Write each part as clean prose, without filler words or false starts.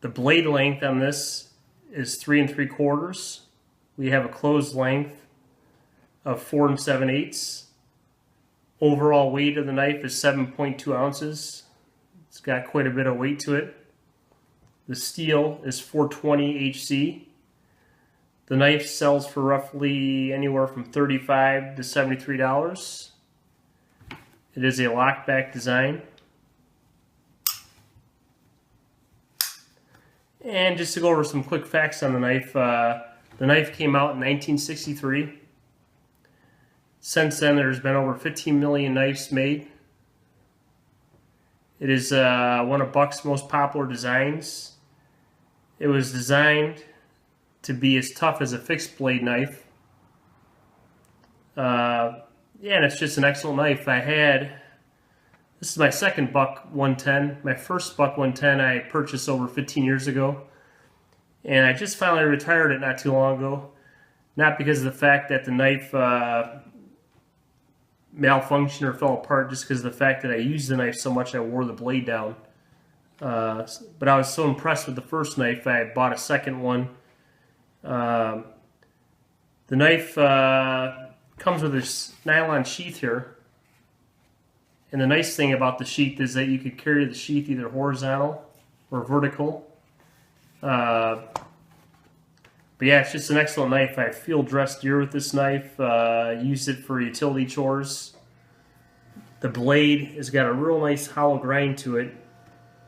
The blade length on this is 3 3/4. We have a closed length of 4 7/8. Overall weight of the knife is 7.2 ounces. It's got quite a bit of weight to it. The steel is 420 HC. The knife sells for roughly anywhere from $35 to $73. It is a lockback design. And just to go over some quick facts on the knife came out in 1963. Since then, there's been over 15 million knives made. It is one of Buck's most popular designs. It was designed to be as tough as a fixed blade knife. Yeah, and it's just an excellent knife. This is my second Buck 110. My first Buck 110 I purchased over 15 years ago. And I just finally retired it not too long ago. Not because of the fact that the knife malfunctioned or fell apart, just because of the fact that I used the knife so much I wore the blade down. But I was so impressed with the first knife, I bought a second one. The knife comes with this nylon sheath here. And the nice thing about the sheath is that you could carry the sheath either horizontal or vertical. But yeah, it's just an excellent knife. I field dressed deer with this knife. Used it for utility chores. The blade has got a real nice hollow grind to it.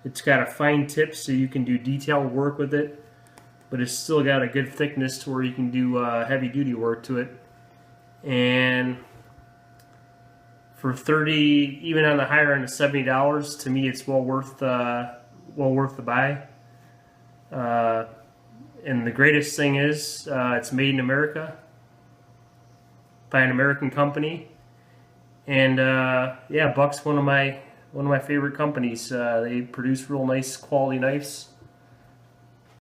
It's got a fine tip so you can do detailed work with it. But it's still got a good thickness to where you can do heavy duty work to it. And for $30, even on the higher end of $70, to me it's well worth the buy. And the greatest thing is it's made in America by an American company. And yeah, Buck's one of my favorite companies. They produce real nice quality knives.